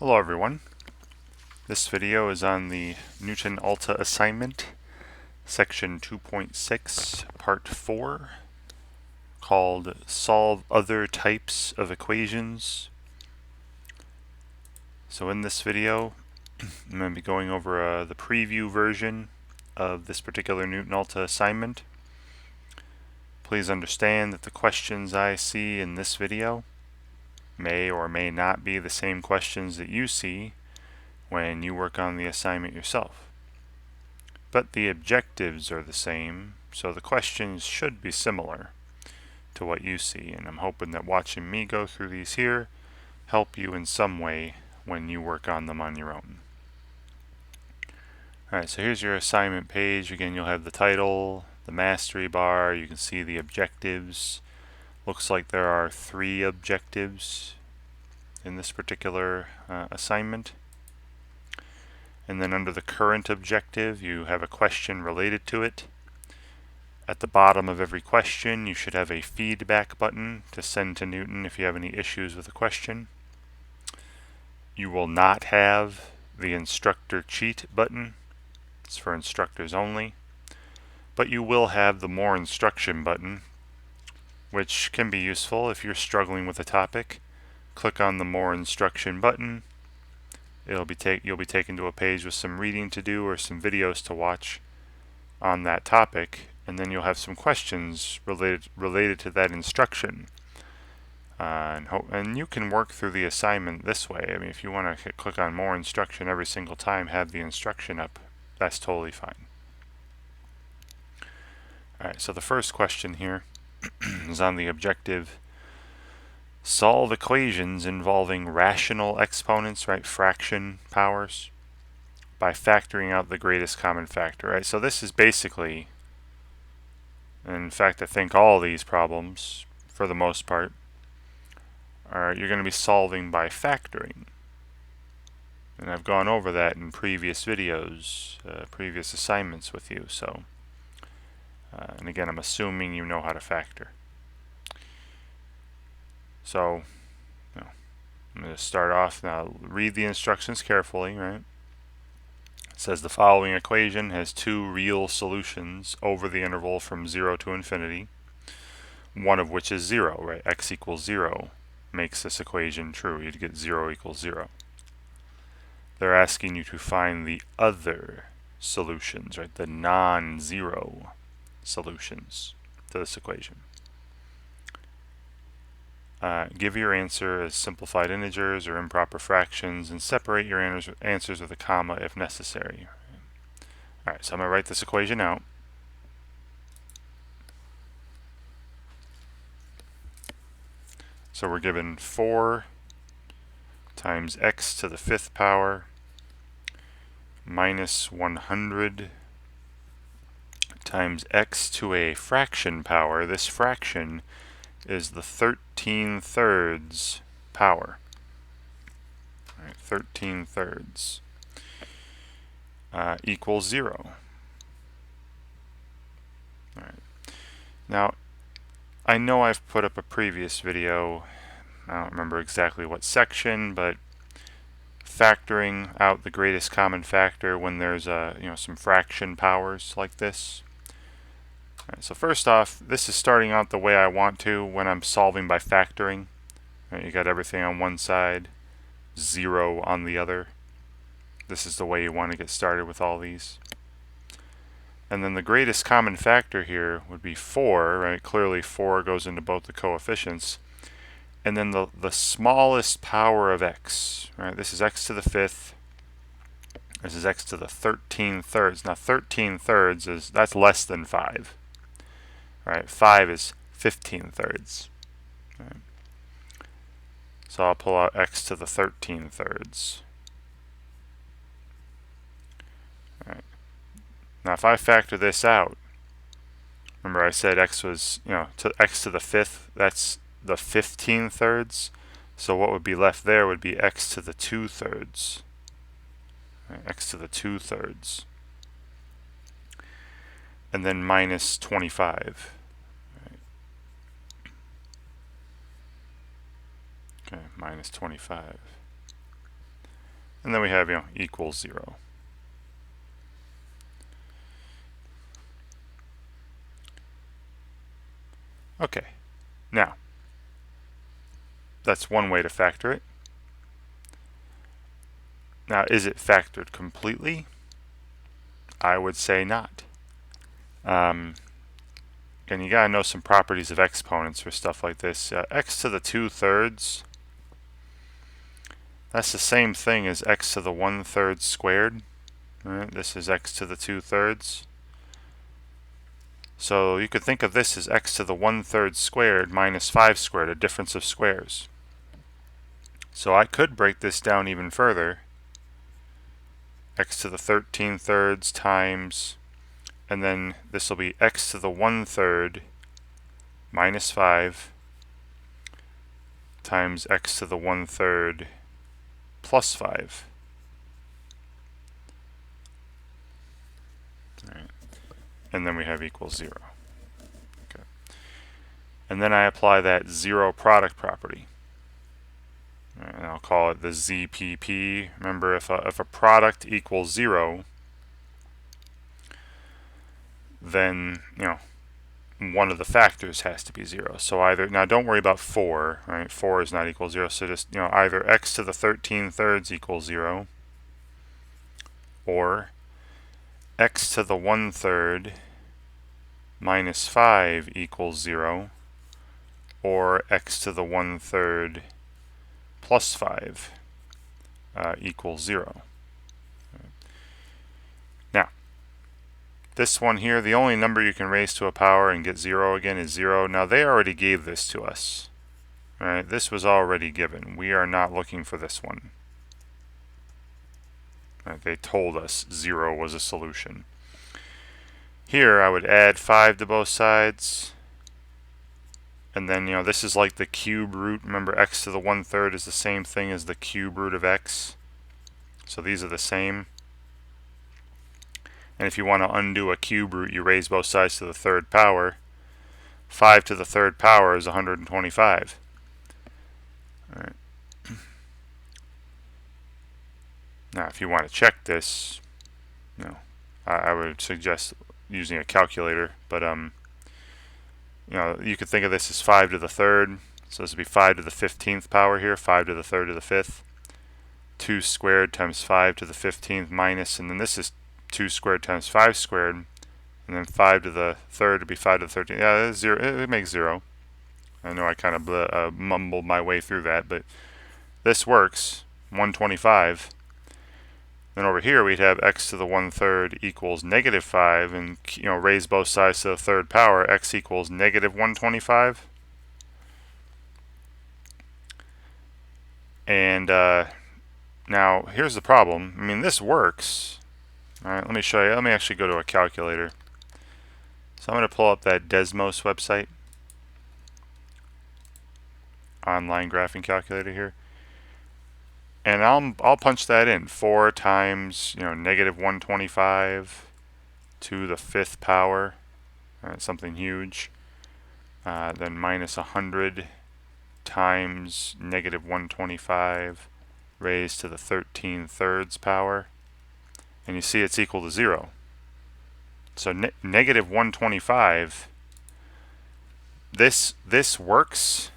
Hello everyone. This video is on the Knewton Alta assignment, section 2.6, part 4, called Solve Other Types of Equations. So in this video, I'm going to be going over the preview version of this particular Knewton Alta assignment. Please understand that the questions I see in this video may or may not be the same questions that you see when you work on the assignment yourself. But the objectives are the same, so the questions should be similar to what you see, and I'm hoping that watching me go through these here help you in some way when you work on them on your own. Alright, so here's your assignment page. Again, you'll have the title, the mastery bar, you can see the objectives. Looks like there are 3 objectives in this particular assignment. And then under the current objective, you have a question related to it. At the bottom of every question, you should have a feedback button to send to Knewton if you have any issues with the question. You will not have the instructor cheat button. It's for instructors only. But you will have the more instruction button, which can be useful if you're struggling with a topic. Click on the more instruction button. You'll be taken to a page with some reading to do or some videos to watch on that topic, and then you'll have some questions related to that instruction. And you can work through the assignment this way. I mean, if you want to click on more instruction every single time, have the instruction up, that's totally fine. Alright, so the first question here is on the objective. Solve equations involving rational exponents, right, fraction powers, by factoring out the greatest common factor, right? So this is basically, in fact, I think all these problems, for the most part, you're going to be solving by factoring. And I've gone over that in previous videos, previous assignments with you. So, and again, I'm assuming you know how to factor. So, I'm going to start off now. Read the instructions carefully, right? It says the following equation has 2 real solutions over the interval from 0 to infinity, one of which is 0, right? X equals 0 makes this equation true. You'd get 0 equals 0. They're asking you to find the other solutions, right? The non-zero solutions to this equation. Give your answer as simplified integers or improper fractions, and separate your answers with a comma if necessary. Alright, so I'm going to write this equation out. So we're given 4 times x to the 5th power minus 100 times x to a fraction power. This fraction is the 13/3 power. All right, 13/3 equals 0. All right. Now, I know I've put up a previous video. I don't remember exactly what section, but factoring out the greatest common factor when there's some fraction powers like this. Alright, so first off, this is starting out the way I want to when I'm solving by factoring. Right, you got everything on one side, 0 on the other. This is the way you want to get started with all these. And then the greatest common factor here would be 4, right? Clearly 4 goes into both the coefficients. And then the smallest power of x, right? This is x to the 5th. This is x to the 13/3. Now 13/3 that's less than 5. Right, 5 is 15/3. Right. So I'll pull out x to the 13/3. Right. Now if I factor this out, remember I said x was, x to the 5th, that's the 15/3. So what would be left there would be x to the 2/3. Right, x to the 2/3. And then minus 25. Right. Okay, minus 25. And then we have, equals 0. Okay, now, that's one way to factor it. Now, is it factored completely? I would say not. And you gotta know some properties of exponents for stuff like this. X to the 2/3, that's the same thing as x to the 1/3 squared. Right? This is x to the 2/3. So you could think of this as x to the 1/3 squared minus 5 squared, a difference of squares. So I could break this down even further. X to the 13/3 times, and then this will be x to the 1/3 minus 5 times x to the 1/3 plus 5. All right. And then we have equals 0. Okay. And then I apply that zero product property. And I'll call it the ZPP. Remember, if a product equals 0, then one of the factors has to be 0. So either, now don't worry about 4, right? 4 is not equal to 0, so just either x to the 13/3 equals 0, or x to the 1/3 minus 5 equals 0, or x to the 1/3 plus 5 equals 0. Now, this one here, the only number you can raise to a power and get 0 again is 0. Now, they already gave this to us. Right? This was already given. We are not looking for this one. Right? They told us 0 was a solution. Here, I would add 5 to both sides. And then, this is like the cube root. Remember, x to the 1/3 is the same thing as the cube root of x. So these are the same. And if you want to undo a cube root, you raise both sides to the 3rd power. 5 to the 3rd power is 125. All right. Now, if you want to check this, I would suggest using a calculator. But you could think of this as 5 to the 3rd. So this would be 5 to the 15th power here, 5 to the 3rd to the 5th. 2 squared times 5 to the 15th minus, and then this is 2 squared times 5 squared, and then 5 to the 3rd would be 5 to the 13th. Yeah, that's 0. It makes 0. I know I kind of mumbled my way through that, but this works. 125. Then over here we'd have x to the 1/3 equals negative 5, and raise both sides to the 3rd power. X equals negative 125. And now here's the problem. I mean, this works. All right, let me show you. Let me actually go to a calculator. So I'm going to pull up that Desmos website, online graphing calculator here, and I'll punch that in. 4 times negative 125 to the 5th power, something huge. Then minus 100 times negative 125 raised to the 13/3 power, and you see it's equal to 0. So negative 125, this works,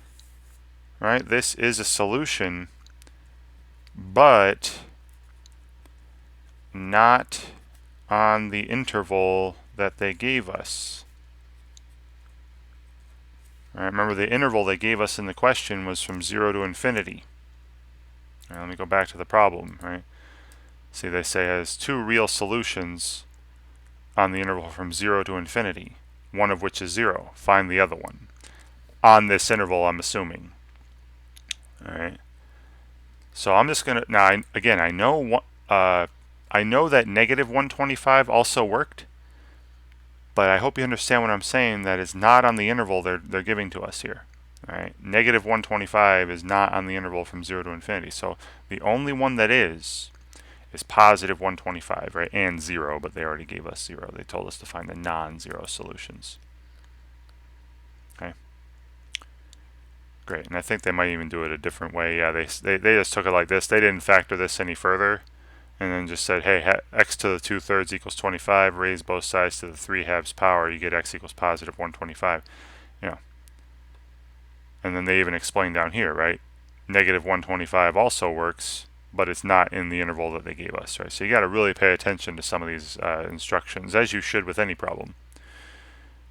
right? This is a solution, but not on the interval that they gave us. All right, remember, the interval they gave us in the question was from 0 to infinity. All right, let me go back to the problem. Right? See, they say it has 2 real solutions on the interval from 0 to infinity, one of which is 0. Find the other one. On this interval, I'm assuming. All right. So I'm just going to, now, again, I know that negative 125 also worked, but I hope you understand what I'm saying, that is not on the interval they're giving to us here. All right. Negative 125 is not on the interval from 0 to infinity. So the only one that is positive 125, right, and 0, but they already gave us 0. They told us to find the non-zero solutions. Okay. Great, and I think they might even do it a different way. Yeah, they just took it like this. They didn't factor this any further, and then just said, hey, x to the 2/3 equals 25. Raise both sides to the 3/2 power. You get x equals positive 125. You know, and then they even explained down here, right? Negative 125 also works, but it's not in the interval that they gave us, right? So you got to really pay attention to some of these instructions, as you should with any problem.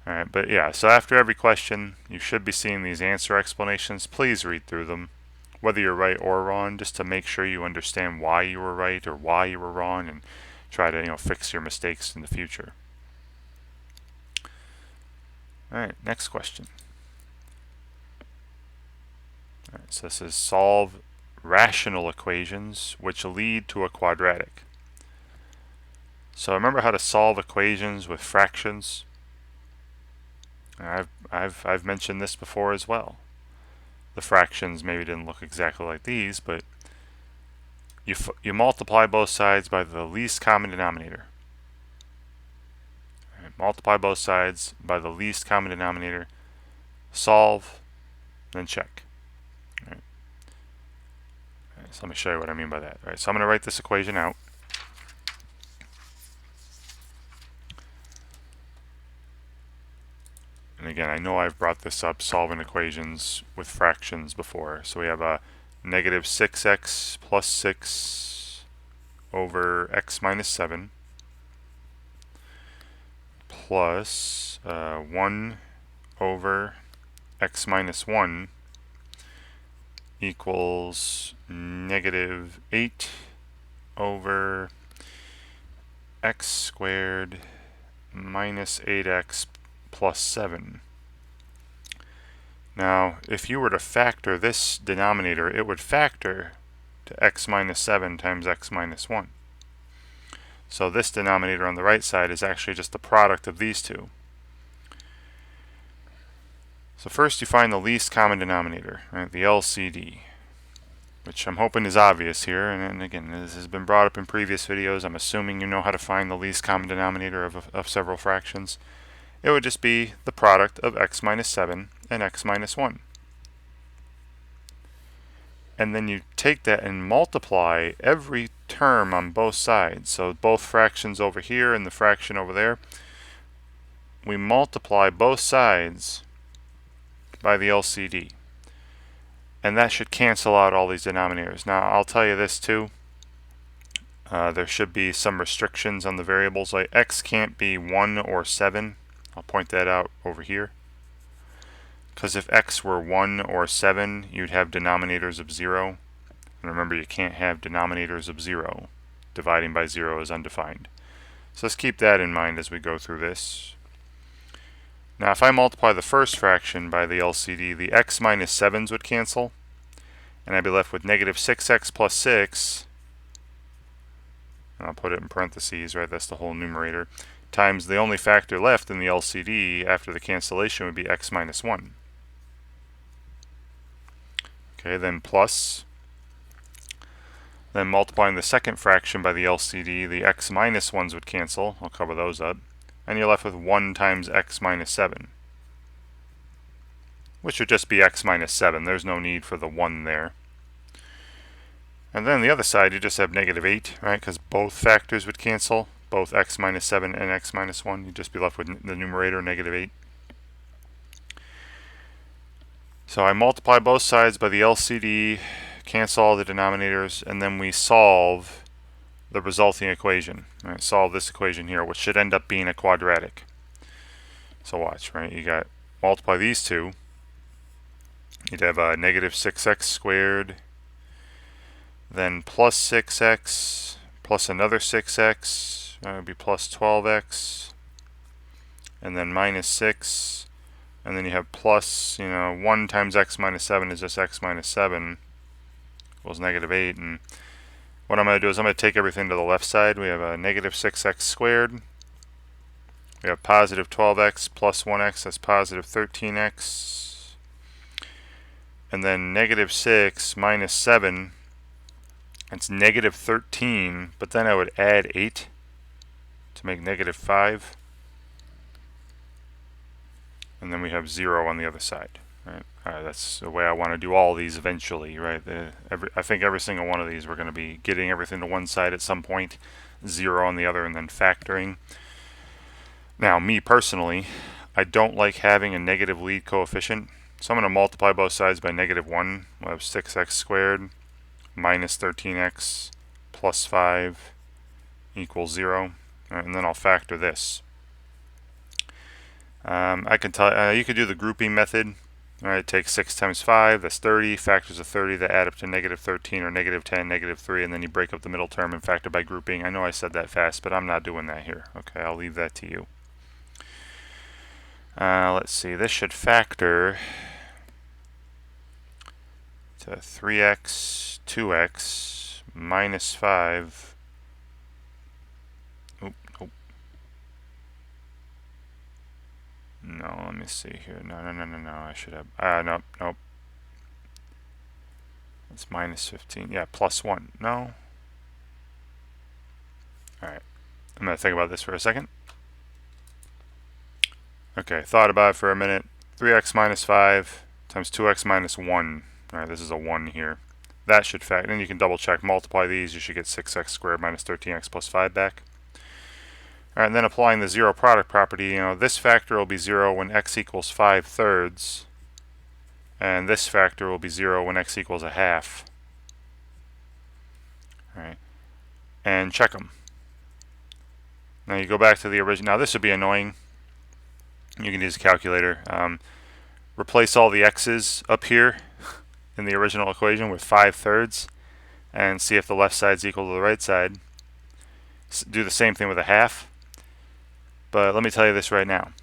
All right, but yeah, so after every question, you should be seeing these answer explanations. Please read through them, whether you're right or wrong, just to make sure you understand why you were right or why you were wrong, and try to fix your mistakes in the future. All right, next question. All right, so this is solve rational equations which lead to a quadratic. So remember how to solve equations with fractions? I've mentioned this before as well. The fractions maybe didn't look exactly like these, but you multiply both sides by the least common denominator. Right, multiply both sides by the least common denominator, solve, then check. Right. Right, so let me show you what I mean by that. Right, so I'm going to write this equation out. And again, I know I've brought this up solving equations with fractions before. So we have a negative 6x plus 6 over x minus 7 plus 1 over x minus 1 equals negative 8 over x squared minus 8x plus 7. Now, if you were to factor this denominator, it would factor to x minus 7 times x minus 1. So this denominator on the right side is actually just the product of these two. So first you find the least common denominator, right, the LCD, which I'm hoping is obvious here. And again, this has been brought up in previous videos. I'm assuming you know how to find the least common denominator of several fractions. It would just be the product of x minus 7 and x minus 1. And then you take that and multiply every term on both sides. So both fractions over here and the fraction over there, we multiply both sides by the LCD. And that should cancel out all these denominators. Now, I'll tell you this too. There should be some restrictions on the variables, like x can't be 1 or 7. I'll point that out over here. Because if x were 1 or 7, you'd have denominators of 0. And remember, you can't have denominators of 0. Dividing by 0 is undefined. So let's keep that in mind as we go through this. Now, if I multiply the first fraction by the LCD, the x minus 7s would cancel. And I'd be left with negative 6x plus 6. And I'll put it in parentheses, right? That's the whole numerator. Times the only factor left in the LCD after the cancellation would be x minus 1. Okay, then plus. Then multiplying the second fraction by the LCD, the x minus 1s would cancel. I'll cover those up. And you're left with 1 times x minus 7. Which would just be x minus 7. There's no need for the 1 there. And then on the other side, you just have negative 8, right? Because both factors would cancel. Both x minus 7 and x minus 1. You'd just be left with the numerator, negative 8. So I multiply both sides by the LCD, cancel all the denominators, and then we solve the resulting equation. Right? Solve this equation here, which should end up being a quadratic. So watch, right? You got multiply these two. You'd have a negative 6x squared, then plus 6x, plus another 6x. That would be plus 12x, and then minus 6, and then you have plus, 1 times x minus 7 is just x minus 7 equals negative 8. And what I'm going to do is I'm going to take everything to the left side. We have a negative 6x squared. We have positive 12x plus 1x, that's positive 13x. And then negative 6 minus 7, it's negative 13, but then I would add 8. To make negative 5, and then we have 0 on the other side. Right? That's the way I want to do all these eventually, right? I think every single one of these we're going to be getting everything to one side at some point, 0 on the other, and then factoring. Now, me personally, I don't like having a negative lead coefficient, so I'm going to multiply both sides by -1. We'll have 6x squared minus 13x plus 5 equals 0, and then I'll factor this. I can tell you could do the grouping method. All right, take 6 times 5, that's 30, factors of 30 that add up to -13 or -10, -3, and then you break up the middle term and factor by grouping. I know I said that fast, but I'm not doing that here. Okay, I'll leave that to you. Let's see, this should factor to 3x, 2x, minus 5. Oop. No, let me see here. No. I should have. Nope. It's minus 15. Yeah, plus 1. No. Alright. I'm going to think about this for a second. Okay, thought about it for a minute. 3x minus 5 times 2x minus 1. Alright, this is a 1 here. That should factor. And you can double check. Multiply these. You should get 6x squared minus 13x plus 5 back. Alright, and then applying the zero product property, this factor will be 0 when x equals 5/3. And this factor will be 0 when x equals 1/2. Alright, and check them. Now you go back to the original. Now this would be annoying. You can use a calculator. Replace all the x's up here in the original equation with 5/3 and see if the left side is equal to the right side. Do the same thing with 1/2. But let me tell you this right now.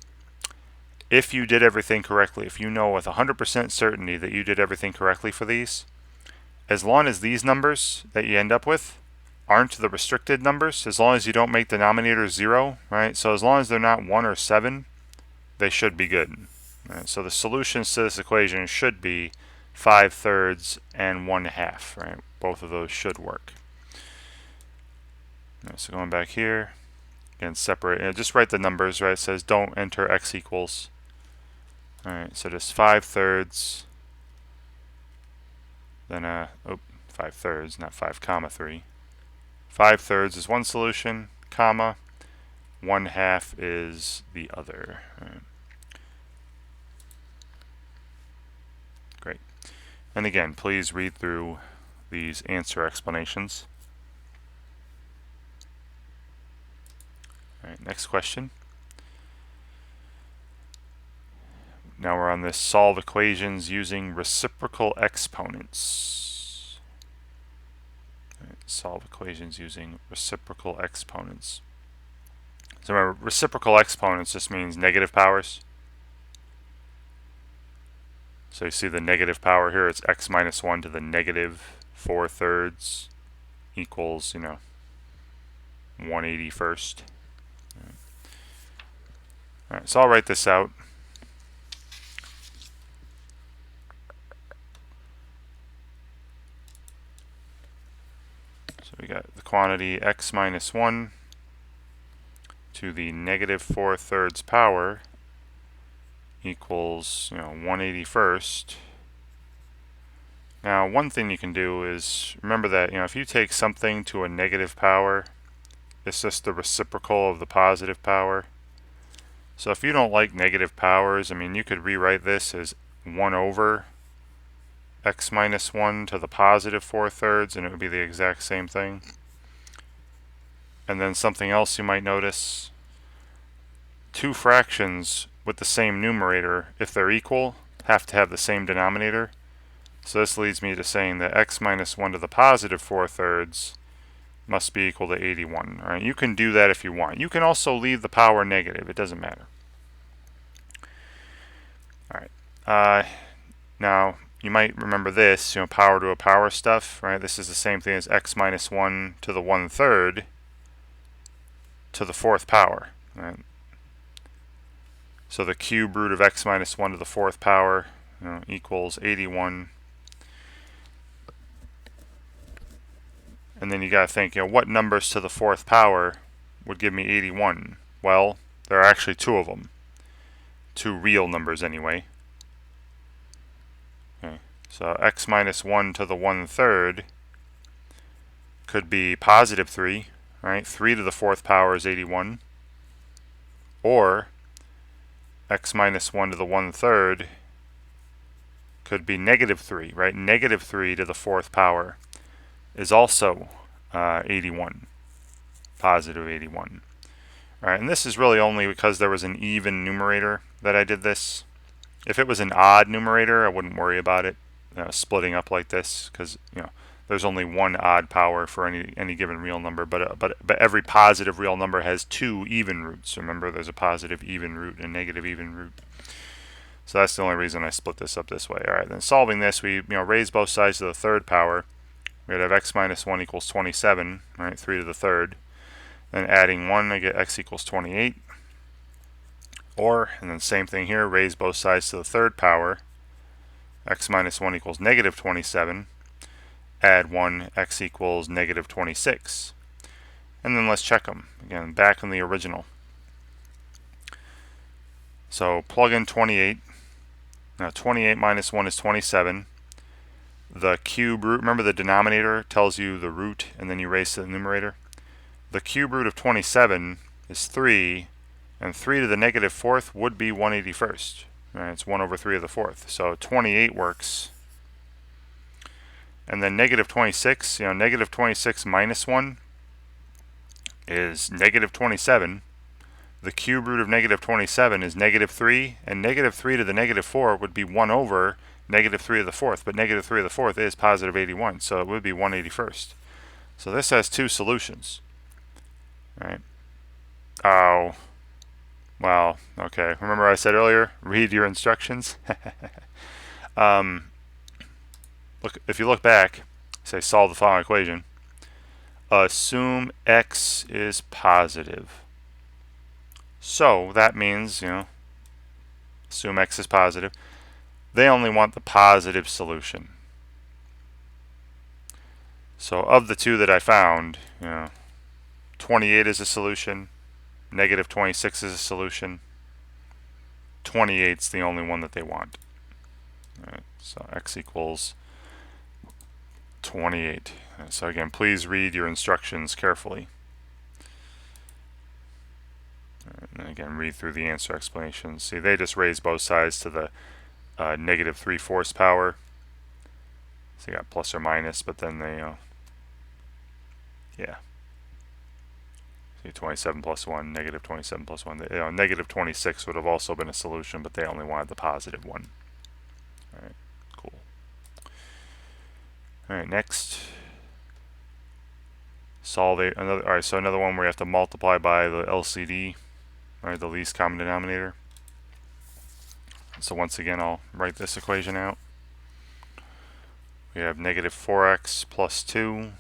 If you did everything correctly, if you know with 100% certainty that you did everything correctly for these, as long as these numbers that you end up with aren't the restricted numbers, as long as you don't make denominators 0, right? So as long as they're not 1 or 7, they should be good. Right? So the solutions to this equation should be 5/3 and 1/2, right? Both of those should work. Right, so going back here, again, separate, just write the numbers, right? It says don't enter x equals. Alright, so just 5/3, then 5/3, not 5,3. 5/3 is one solution, comma, 1/2 is the other. Right. Great. And again, please read through these answer explanations. Alright, next question. Now we're on this solve equations using reciprocal exponents. Right, solve equations using reciprocal exponents. So remember, reciprocal exponents just means negative powers. So you see the negative power here, it's x minus 1 to the -4/3 equals, 1/81st. Alright, so I'll write this out. So we got the quantity x minus 1 to the -4/3 power equals 1/81st. Now one thing you can do is remember that if you take something to a negative power, it's just the reciprocal of the positive power. So if you don't like negative powers, you could rewrite this as 1 over x minus 1 to the +4/3, and it would be the exact same thing. And then something else you might notice, two fractions with the same numerator, if they're equal, have to have the same denominator. So this leads me to saying that x minus 1 to the +4/3 must be equal to 81. All right, you can do that if you want. You can also leave the power negative. It doesn't matter. All right. Now you might remember this, power to a power stuff, right? This is the same thing as x minus 1 to the 1/3 to the 4th power, right? So the cube root of x minus 1 to the 4th power equals 81. And then you got to think, what numbers to the 4th power would give me 81? Well, there are actually two of them. Two real numbers anyway. So x minus 1 to the 1/3 could be positive 3, right? 3 to the 4th power is 81. Or x minus 1 to the 1/3 could be negative 3, right? Negative 3 to the 4th power is also 81, positive 81. All right, and this is really only because there was an even numerator that I did this. If it was an odd numerator, I wouldn't worry about it splitting up like this, because there's only one odd power for any given real number. But every positive real number has two even roots. Remember, there's a positive even root and a negative even root. So that's the only reason I split this up this way. All right, then solving this, we raise both sides to the 3rd power. We'd have x minus 1 equals 27, right? 3 to the 3rd. Then adding 1, I get x equals 28. Or, and then same thing here, raise both sides to the 3rd power. X minus 1 equals negative 27. Add 1, x equals negative 26. And then let's check them. Again, back in the original. So plug in 28. Now 28 minus 1 is 27. The cube root, remember the denominator tells you the root and then you raise to the numerator. The cube root of 27 is 3, and 3 to the negative 4th would be 181st. Right, it's 1 over 3 to the 4th. So 28 works. And then negative 26, negative 26 minus 1 is negative 27. The cube root of negative 27 is negative 3, and negative 3 to the negative 4 would be 1 over negative 3 to the 4th, but negative 3 to the 4th is positive 81, so it would be 181st. So this has two solutions. Right? Oh, well, okay. Remember I said earlier, read your instructions? Look, if you look back, say solve the following equation. Assume x is positive. So that means, assume x is positive. They only want the positive solution. So of the two that I found, 28 is a solution, negative 26 is a solution. 28 is the only one that they want. All right, so x equals 28. So again, please read your instructions carefully. And again, read through the answer explanations. See, they just raise both sides to the negative 3/4 power. So you got plus or minus, but then they, See, 27 plus 1, negative 27 plus 1. Negative 26 would have also been a solution, but they only wanted the positive one. All right, cool. All right, next. Solve another. All right, so another one where you have to multiply by the LCD, or the least common denominator. So once again, I'll write this equation out. We have negative 4x plus 2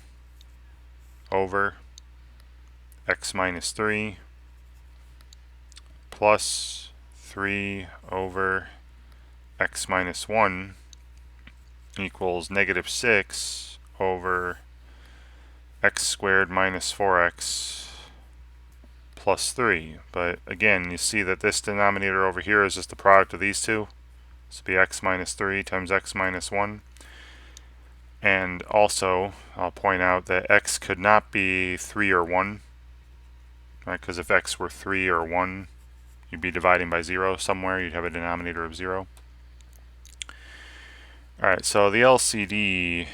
over x minus 3 plus 3 over x minus 1 equals negative 6 over x squared minus 4x plus 3. But again, you see that this denominator over here is just the product of these two. This will be x minus 3 times x minus 1. And also, I'll point out that x could not be 3 or 1. Right, because if x were 3 or 1, you'd be dividing by 0 somewhere. You'd have a denominator of 0. Alright, so the LCD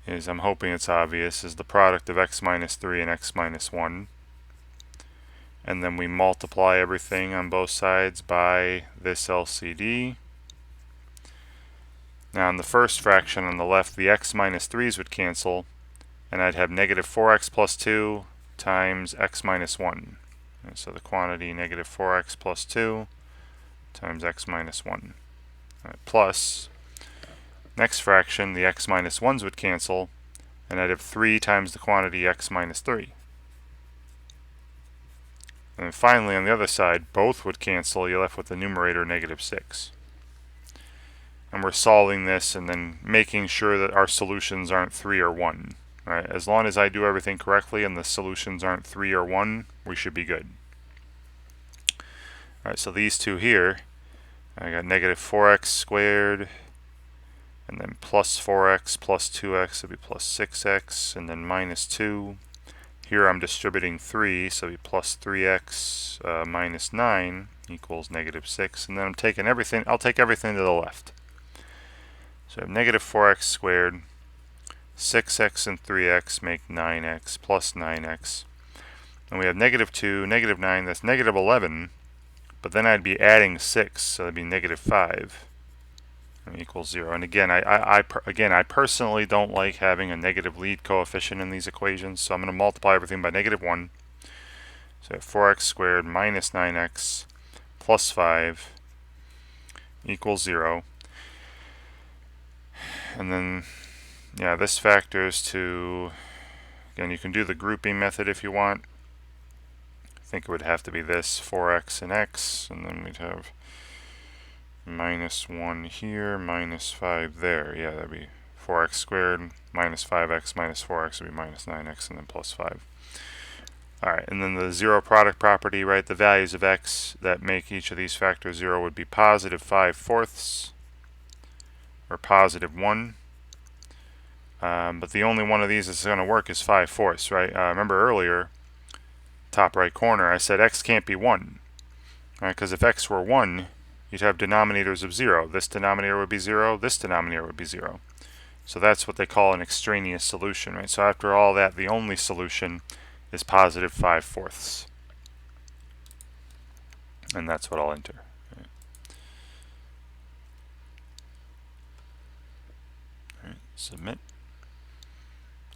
is, I'm hoping it's obvious, is the product of x minus 3 and x minus 1. And then we multiply everything on both sides by this LCD. Now in the first fraction on the left, the x minus 3's would cancel, and I'd have negative 4x plus 2 times x minus 1. And so the quantity negative 4x plus 2 times x minus 1. Right, plus, next fraction, the x minus 1's would cancel, and I'd have 3 times the quantity x minus 3. And then finally, on the other side, both would cancel. You're left with the numerator negative 6. And we're solving this and then making sure that our solutions aren't 3 or 1. Right? As long as I do everything correctly and the solutions aren't 3 or 1, we should be good. Alright, so these two here, I got negative 4x squared, and then plus 4x plus 2x would be plus 6x, and then minus 2. Here I'm distributing 3, so it'll be plus 3x minus 9 equals negative 6, and then I'm taking everything, I'll take everything to the left. So I have negative 4x squared, 6x and 3x make 9x plus 9x. And we have negative 2, negative 9, that's negative 11, but then I'd be adding 6, so that'd be negative 5 equals 0. And again, I personally don't like having a negative lead coefficient in these equations, so I'm going to multiply everything by negative 1. So 4x squared minus 9x plus 5 equals 0. And then, yeah, this factors to, again, you can do the grouping method if you want. I think it would have to be this, 4x and x, and then we'd have minus 1 here, minus 5 there. Yeah, that'd be 4x squared minus 5x minus 4x would be minus 9x, and then plus 5. Alright, and then the zero product property, right? The values of x that make each of these factors 0 would be positive 5/4 or positive 1. But the only one of these that's going to work is 5/4, right? Remember earlier, top right corner, I said x can't be 1. Right? Because if x were 1, you'd have denominators of 0. This denominator would be 0, this denominator would be 0. So that's what they call an extraneous solution, right? So after all that, the only solution is positive 5/4. And that's what I'll enter. Right. All right, submit.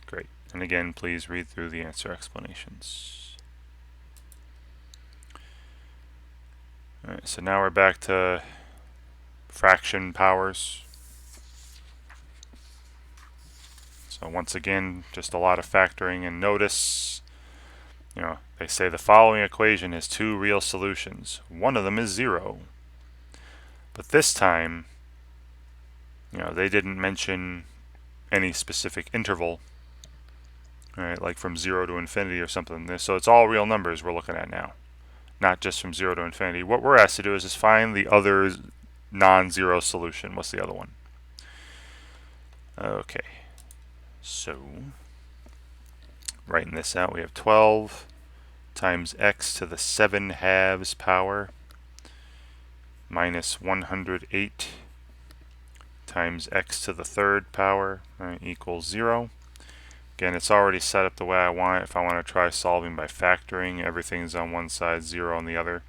Great. And again, please read through the answer explanations. All right, so now we're back to fraction powers. So once again, just a lot of factoring, and notice, you know, they say the following equation has two real solutions. One of them is 0. But this time, you know, they didn't mention any specific interval, right, like from 0 to infinity or something. So it's all real numbers we're looking at now, not just from 0 to infinity. What we're asked to do is just find the other non-zero solution. What's the other one? Okay, so writing this out, we have 12 times x to the 7/2 power minus 108 times x to the 3rd power, right, equals 0. Again, it's already set up the way I want it. If I want to try solving by factoring, everything's on one side, 0 on the other.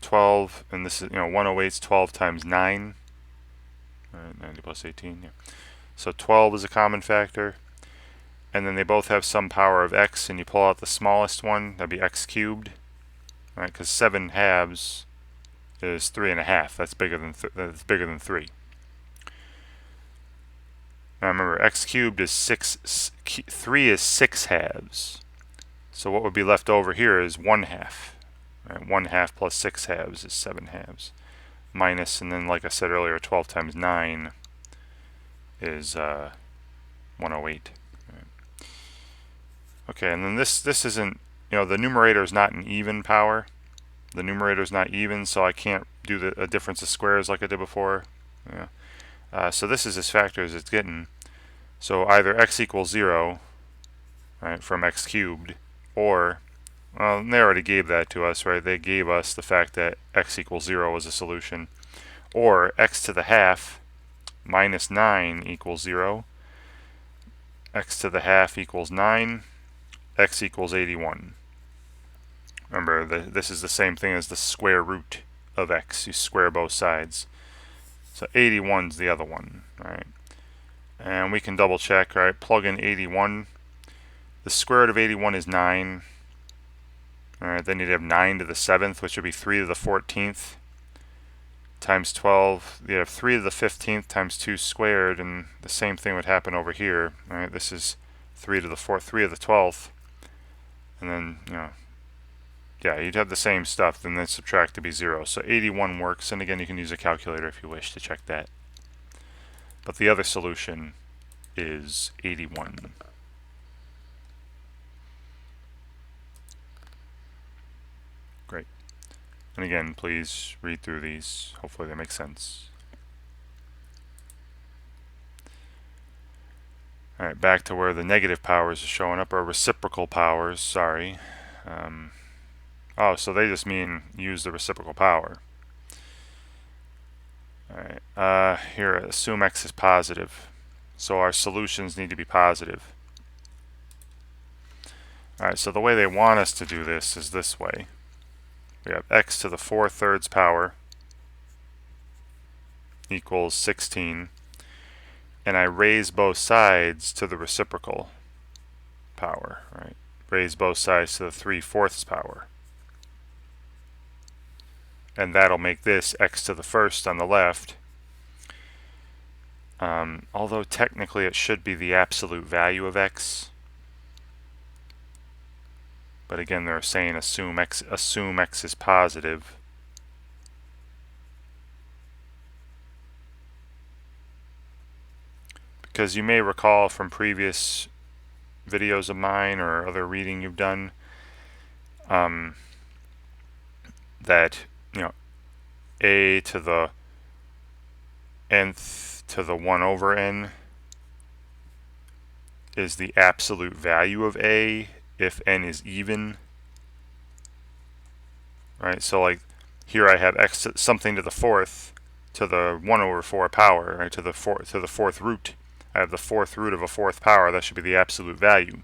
12, and this is, 108 is 12 times 9. 90 plus 18, yeah. So 12 is a common factor. And then they both have some power of x, and you pull out the smallest one, that'd be x cubed. Right, because 7/2 is 3.5. That's bigger than 3. Now remember, x cubed is 3 is 6/2. So what would be left over here is 1/2. Right, 1/2 plus 6/2 is 7/2. Minus, and then like I said earlier, 12 times 9 is 108. Right. Okay, and then this isn't, the numerator is not an even power. The numerator is not even, so I can't do a difference of squares like I did before. Yeah. So this is as factor as it's getting. So either x equals 0, right, from x cubed, or, well, they already gave that to us, right? They gave us the fact that x equals 0 was a solution. Or x to the half minus 9 equals 0. X to the half equals 9. X equals 81. Remember, this is the same thing as the square root of x. You square both sides. So 81 is the other one, right? And we can double check, right? Plug in 81. The square root of 81 is 9. Alright, then you'd have 9 to the 7th, which would be 3 to the 14th, times 12. You have 3 to the 15th times 2 squared, and the same thing would happen over here. Alright, this is 3 to the 4th, 3 to the 12th. And then, yeah, you'd have the same stuff, then subtract to be 0. So 81 works, and again, you can use a calculator if you wish to check that. But the other solution is 81. Great. And again, please read through these. Hopefully they make sense. Alright, back to where the negative powers are showing up, or reciprocal powers, sorry. Oh, so they just mean use the reciprocal power. Alright, here, assume x is positive. So our solutions need to be positive. Alright, so the way they want us to do this is this way. We have x to the 4/3 power equals 16. And I raise both sides to the reciprocal power, right? Raise both sides to the 3/4 power. And that'll make this x to the first on the left. Although technically it should be the absolute value of x. But again, they're saying assume x is positive. Because you may recall from previous videos of mine or other reading you've done that, you know, a to the nth to the 1 over n is the absolute value of a if n is even. Right, so like here I have x something to the 4th to the 1 over 4 power, right, to the 4th root. I have the 4th root of a 4th power. That should be the absolute value.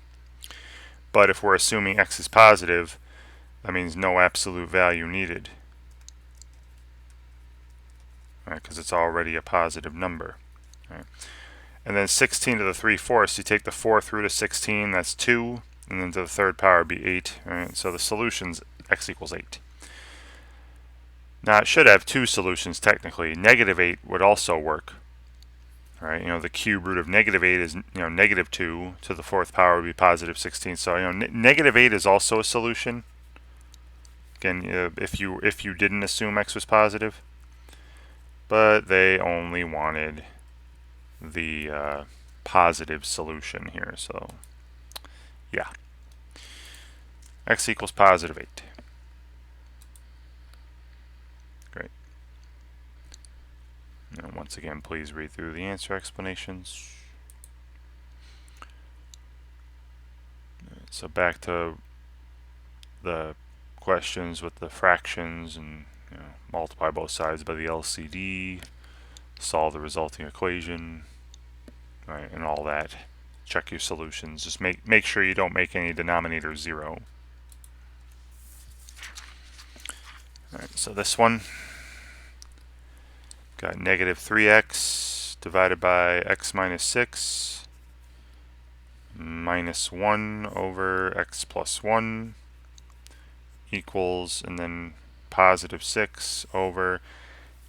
But if we're assuming x is positive, that means no absolute value needed, right, because it's already a positive number. Right. And then 16 to the 3/4, you take the 4th root of 16, that's 2, and then to the 3rd power would be 8. Right. So the solution's x equals 8. Now it should have two solutions technically. -8 would also work. Right, you know, the cube root of -8 is, you know, -2 to the 4th power would be positive 16. So, you know, -8 is also a solution. Again, if you didn't assume x was positive, but they only wanted the positive solution here. So, yeah, x equals positive 8. Great. And once again, please read through the answer explanations. So back to the questions with the fractions, and you know, multiply both sides by the LCD, solve the resulting equation, right, and all that. Check your solutions. Just make sure you don't make any denominator 0. All right, so this one got -3x divided by x minus 6 minus 1 over x plus 1 equals, and then positive 6 over,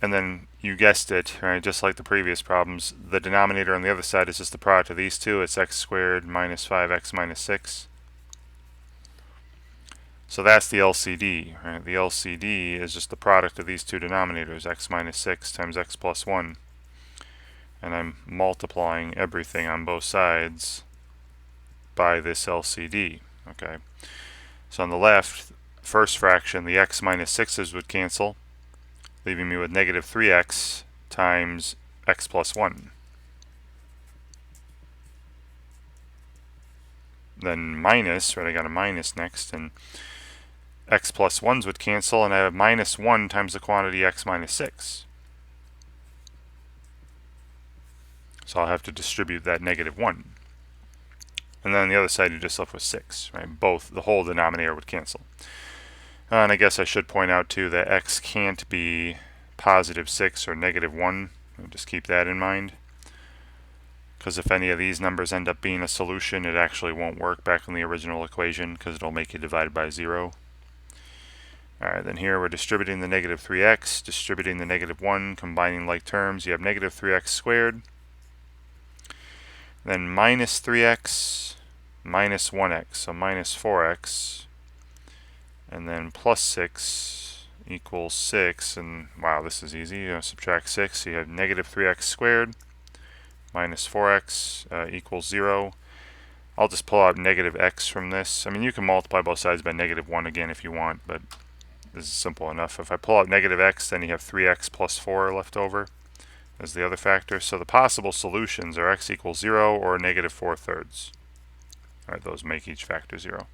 and then you guessed it, right, just like the previous problems, the denominator on the other side is just the product of these two. It's x squared minus 5x minus 6. So that's the LCD, right? The LCD is just the product of these two denominators, x minus 6 times x plus 1. And I'm multiplying everything on both sides by this LCD, okay? So on the left, first fraction, the x minus 6's would cancel, leaving me with -3x times x plus 1. Then minus, right, I got a minus next, and x plus 1's would cancel, and I have -1 times the quantity x minus 6. So I'll have to distribute that -1. And then on the other side, you're just left with 6, right? Both, the whole denominator would cancel. And I guess I should point out too that x can't be positive 6 or -1. Just keep that in mind. Because if any of these numbers end up being a solution, it actually won't work back in the original equation, because it'll make you divide by 0. Alright, then here we're distributing the -3x, distributing the -1, combining like terms. You have -3x squared. Then minus 3x minus 1x, so minus 4x. And then plus 6 equals 6. And wow, this is easy. You know, subtract 6, so you have -3x squared minus 4x equals 0. I'll just pull out -x from this. I mean, you can multiply both sides by -1 again if you want, but this is simple enough. If I pull out negative x, then you have 3x plus 4 left over as the other factor. So the possible solutions are x equals 0 or negative 4/3. All right, those make each factor 0.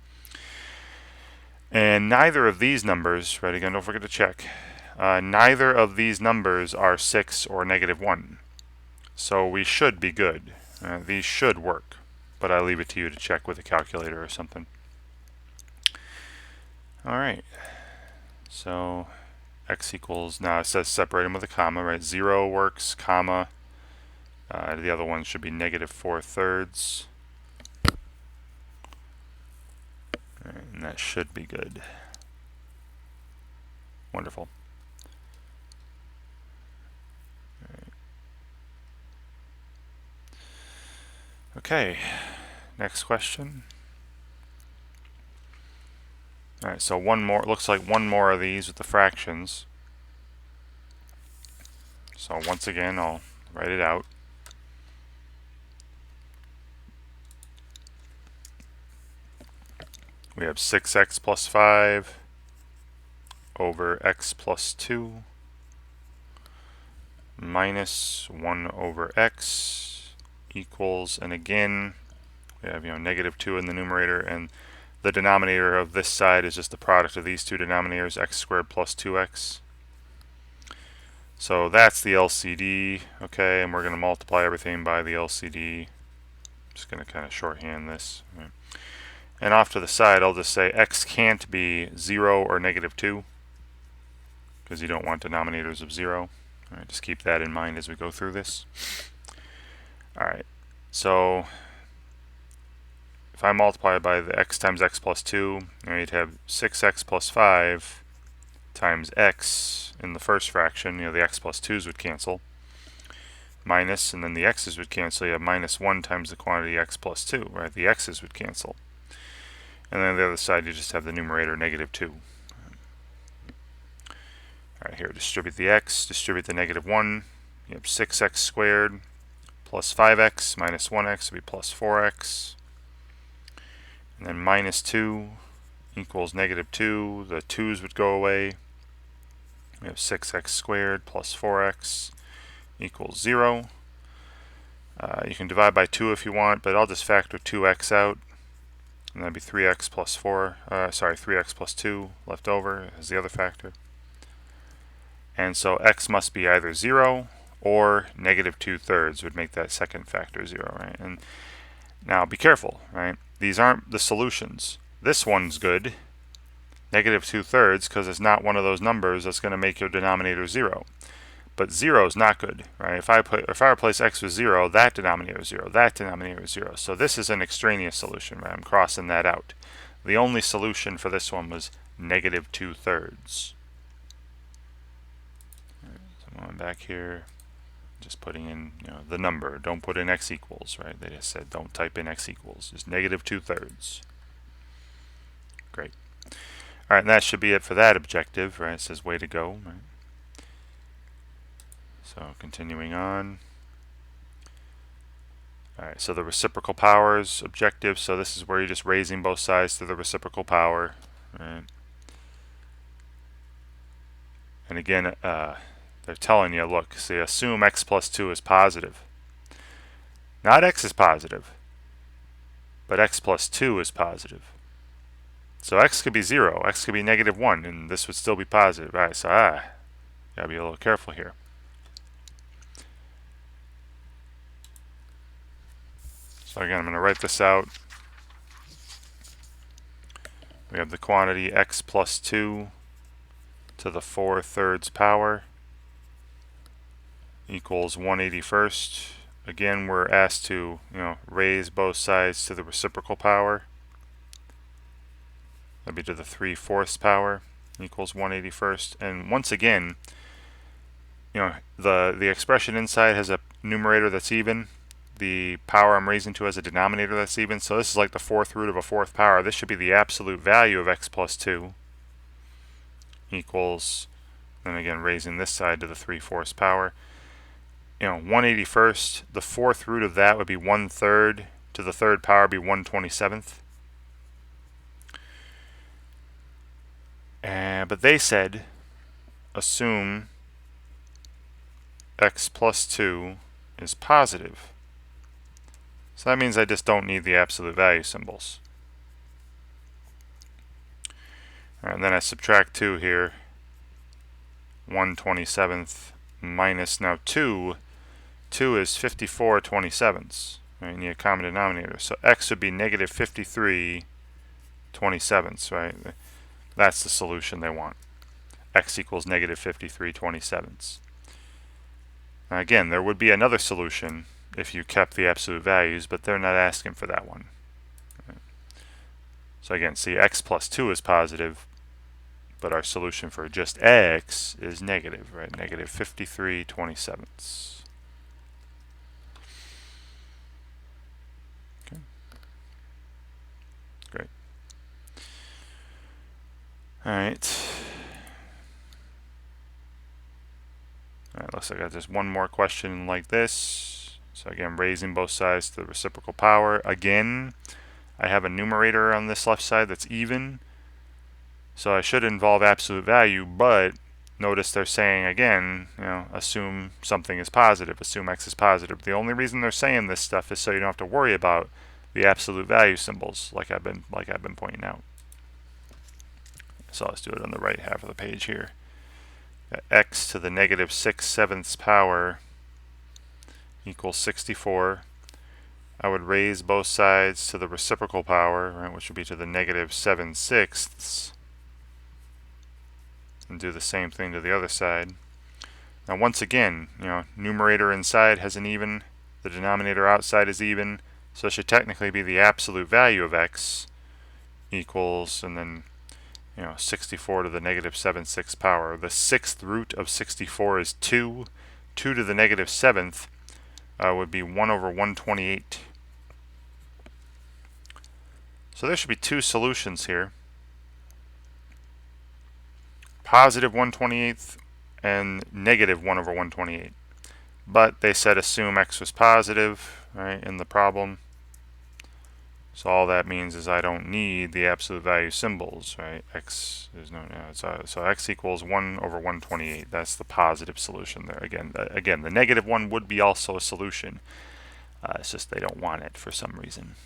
And neither of these numbers, right, again, don't forget to check, neither of these numbers are 6 or negative 1. So we should be good. These should work, but I leave it to you to check with a calculator or something. All right, so x equals, now it says separate them with a comma, right? 0 works, comma. The other one should be negative 4/3. And that should be good. Wonderful. Okay, next question. All right, so one more, looks like one more of these with the fractions. So once again, I'll write it out. We have 6x plus 5 over x plus 2 minus 1 over x equals, and again, we have negative 2 in the numerator, and the denominator of this side is just the product of these two denominators, x squared plus 2x. So that's the LCD, okay, and we're going to multiply everything by the LCD. Just going to kind of shorthand this. Right. And off to the side, I'll just say x can't be 0 or negative 2, because you don't want denominators of 0. All right, just keep that in mind as we go through this. All right, so if I multiply by the x times x plus 2, you'd have 6x plus 5 times x in the first fraction. The x plus 2's would cancel. Minus, and then the x's would cancel. You have minus 1 times the quantity x plus 2, right? The x's would cancel. And then on the other side, you just have the numerator negative 2. All right, here, distribute the x, distribute the negative 1. You have 6x squared plus 5x minus 1x would be plus 4x. And then minus 2 equals negative 2. The 2's would go away. We have 6x squared plus 4x equals 0. You can divide by 2 if you want, but I'll just factor 2x out. And that'd be 3x plus 3x plus 2 left over as the other factor. And so x must be either 0 or negative 2/3 would make that second factor 0, right? And now be careful, right? These aren't the solutions. This one's good, negative 2/3, because it's not one of those numbers that's going to make your denominator 0. But 0 is not good, right? If I replace x with 0, that denominator is 0, that denominator is 0. So this is an extraneous solution, right? I'm crossing that out. The only solution for this one was negative 2/3. Right, so I'm going back here, just putting in the number. Don't put in x equals, right? They just said don't type in x equals. Just negative 2/3. Great. All right, and that should be it for that objective, right? It says way to go, right? So continuing on. All right, so the reciprocal powers objective. So this is where you're just raising both sides to the reciprocal power, right? And again, they're telling you, look, see, assume x plus 2 is positive. Not x is positive, but x plus 2 is positive. So x could be 0, x could be negative 1, and this would still be positive. All right, so gotta be a little careful here. So again, I'm going to write this out. We have the quantity x plus 2 to the 4/3 power equals 1/81st. Again, we're asked to raise both sides to the reciprocal power. That'd be to the 3/4 power equals 1/81st. And once again, the expression inside has a numerator that's even. The power I'm raising to has a denominator that's even. So this is like the 4th root of a 4th power. This should be the absolute value of x plus 2 equals, then again raising this side to the 3/4 power. 1/81st, the 4th root of that would be 1/3 to the 3rd power would be 1/27th. But they said assume x plus 2 is positive. So that means I just don't need the absolute value symbols. All right, and then I subtract 2 here. 1/27th minus now 2. 2 is 54/27ths. Right? You need a common denominator. So x would be negative 53/27ths, right? That's the solution they want. X equals negative 53/27ths. Now again, there would be another solution if you kept the absolute values, but they're not asking for that one. Right? So again, see, x plus 2 is positive, but our solution for just x is negative, right? Negative 53/27ths. Okay. Great. All right. Looks like I got just one more question like this. So again, raising both sides to the reciprocal power. Again, I have a numerator on this left side that's even. So I should involve absolute value, but notice they're saying again, assume something is positive, assume x is positive. The only reason they're saying this stuff is so you don't have to worry about the absolute value symbols, like I've been pointing out. So let's do it on the right half of the page here. X to the negative 6/7 power equals 64. I would raise both sides to the reciprocal power, right, which would be to the negative 7/6, and do the same thing to the other side. Now once again, numerator inside has an even, the denominator outside is even, so it should technically be the absolute value of x equals, and then 64 to the negative 7/6 power. The sixth root of 64 is 2. 2 to the negative 7th would be 1/128. So there should be two solutions here. Positive 1/28 and negative 1/128. But they said assume x was positive, right, in the problem. So all that means is I don't need the absolute value symbols, right? X is so x equals 1/128. That's the positive solution there. Again, the negative one would be also a solution. It's just they don't want it for some reason.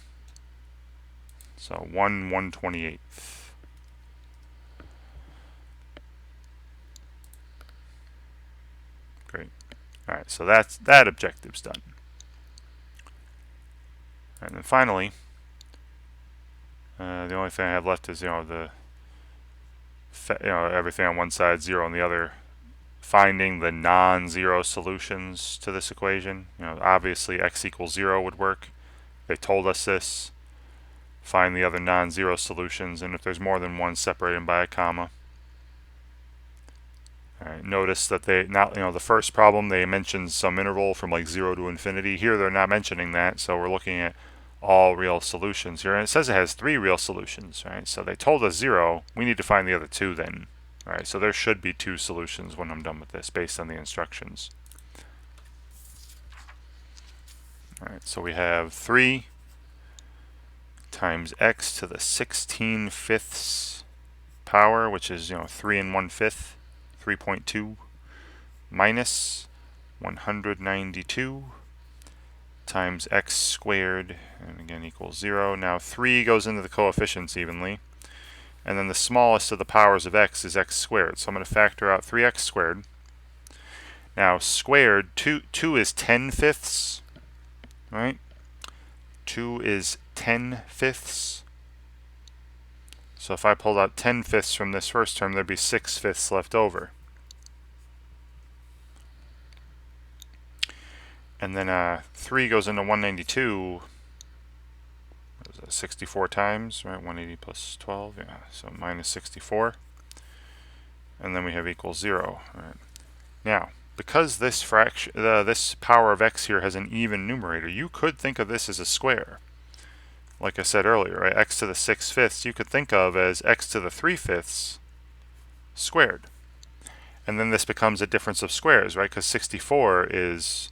So 1/128. Great. All right, so that objective's done. And then finally, the only thing I have left is everything on one side, 0 on the other. Finding the non-zero solutions to this equation. Obviously x equals 0 would work. They told us this. Find the other non-zero solutions, and if there's more than one, separate them by a comma. All right, notice that they the first problem they mentioned some interval from like 0 to infinity. Here they're not mentioning that, so we're looking at all real solutions here, and it says it has 3 real solutions, right? So they told us 0. We need to find the other 2 then. All right, so there should be 2 solutions when I'm done with this based on the instructions. All right, so we have 3 times x to the 16/5 power, which is 3 1/5, 3.2, minus 192 times x squared, and again equals 0. Now 3 goes into the coefficients evenly, and then the smallest of the powers of x is x squared. So I'm going to factor out 3x squared. Now squared, 2 is 10/5, right? 2 is 10/5. So if I pulled out 10/5 from this first term, there'd be 6/5 left over. And then 3 goes into 192. What is that, 64 times, right? 180 plus 12, yeah, so minus 64. And then we have equals 0. Right? Now, because this this power of x here has an even numerator, you could think of this as a square. Like I said earlier, right? X to the 6/5 you could think of as x to the 3/5 squared. And then this becomes a difference of squares, right? Because 64 is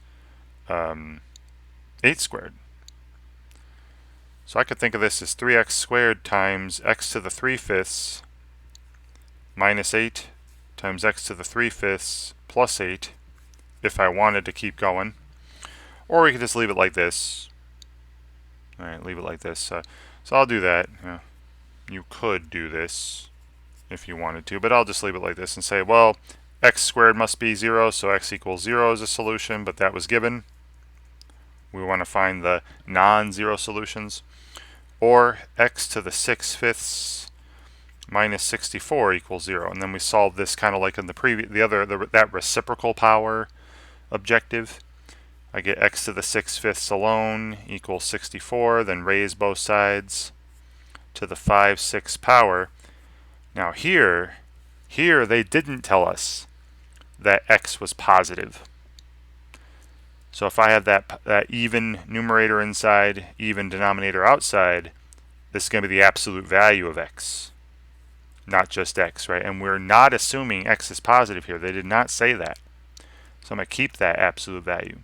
8 squared. So I could think of this as 3x squared times x to the 3/5 minus 8 times x to the 3/5 plus 8 if I wanted to keep going. Or we could just leave it like this. All right, leave it like this. So I'll do that. You could do this if you wanted to, but I'll just leave it like this and say, well, x squared must be 0, so x equals 0 is a solution, but that was given. We want to find the non-zero solutions. Or x to the 6/5 minus 64 equals 0. And then we solve this kind of like in that reciprocal power objective. I get x to the 6/5 alone equals 64, then raise both sides to the 5/6 power. Now here they didn't tell us that x was positive. So if I have that even numerator inside, even denominator outside, this is going to be the absolute value of x, not just x, right? And we're not assuming x is positive here. They did not say that. So I'm going to keep that absolute value.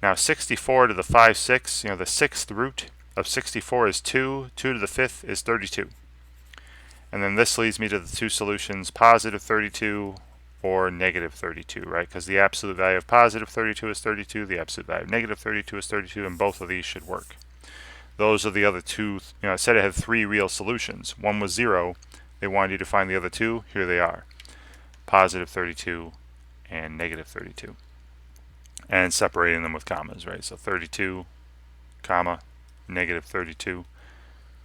Now 64 to the 5/6, the 6th root of 64 is 2. 2 to the 5th is 32. And then this leads me to the two solutions, positive 32 or negative 32, right? Because the absolute value of positive 32 is 32, the absolute value of negative 32 is 32, and both of these should work. Those are the other two. I said it had 3 real solutions. One was 0. They wanted you to find the other 2. Here they are. Positive 32 and negative 32. And separating them with commas, right? So 32, comma, negative 32.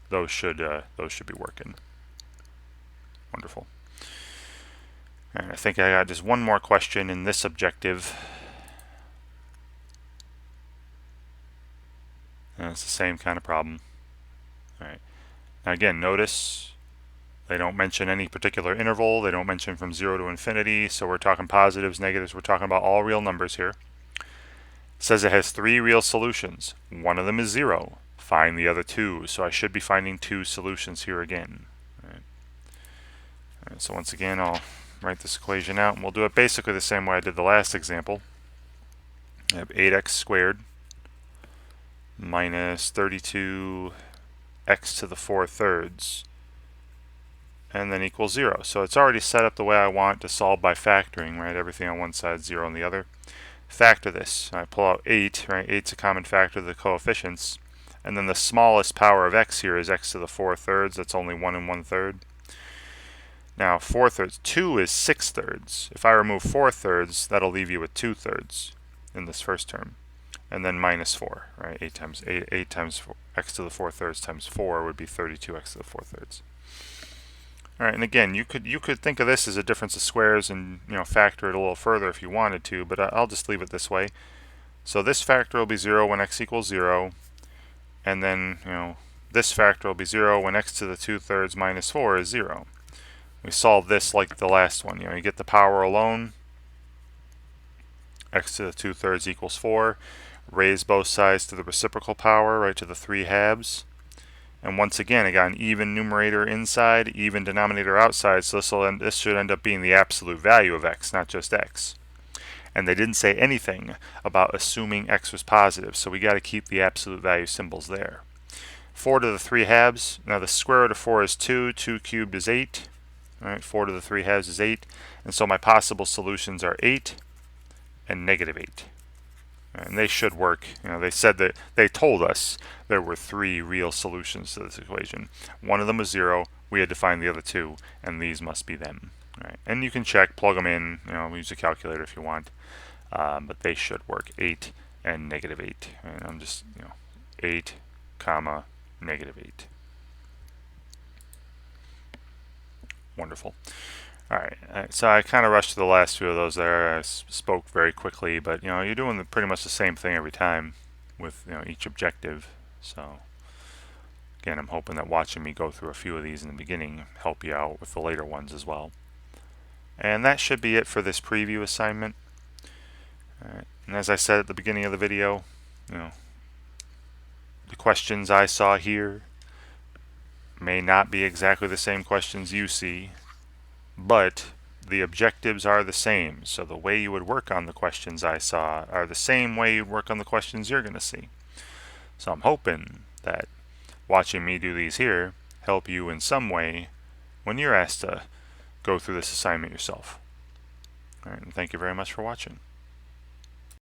Those should be working. Wonderful. And I think I got just one more question in this objective. And it's the same kind of problem. All right. Now again, notice they don't mention any particular interval. They don't mention from 0 to infinity. So we're talking positives, negatives. We're talking about all real numbers here. It says it has 3 real solutions. One of them is 0. Find the other 2. So I should be finding 2 solutions here again. All right, so once again, I'll write this equation out, and we'll do it basically the same way I did the last example. I have 8x squared minus 32x to the 4/3, and then equals 0. So it's already set up the way I want to solve by factoring, right? Everything on one side, 0 on the other. Factor this. I pull out 8, right? 8's a common factor of the coefficients. And then the smallest power of x here is x to the 4/3. That's only 1 1/3. Now 4/3. 2 is 6/3. If I remove 4/3, that'll leave you with 2/3 in this first term. And then minus 4, right? 8 times 4, x to the 4/3 times 4 would be 32x to the 4/3. All right, and again, you could think of this as a difference of squares and factor it a little further if you wanted to, but I'll just leave it this way. So this factor will be 0 when x equals 0, and then this factor will be 0 when x to the 2/3 minus 4 is 0. We solve this like the last one. You get the power alone. X to the 2/3 equals 4. Raise both sides to the reciprocal power, right, to the 3/2. And once again, I got an even numerator inside, even denominator outside, so this should end up being the absolute value of x, not just x. And they didn't say anything about assuming x was positive, so we got to keep the absolute value symbols there. 4 to the 3/2. Now the square root of 4 is 2. 2 cubed is 8. All right, 4 to the 3/2 is 8. And so my possible solutions are 8 and negative 8. And they should work. They said that they told us there were 3 real solutions to this equation. One of them was 0. We had to find the other 2, and these must be them. All right. And you can check, plug them in. Use a calculator if you want, but they should work. 8 and negative 8. And I'm just 8, comma, negative 8. Wonderful. All right, so I kind of rushed through the last few of those there. I spoke very quickly, but you're doing pretty much the same thing every time with each objective. So again, I'm hoping that watching me go through a few of these in the beginning help you out with the later ones as well. And that should be it for this preview assignment. All right. And as I said at the beginning of the video, the questions I saw here may not be exactly the same questions you see, but the objectives are the same. So the way you would work on the questions I saw are the same way you'd work on the questions you're going to see. So I'm hoping that watching me do these here help you in some way when you're asked to go through this assignment yourself. All right, and thank you very much for watching.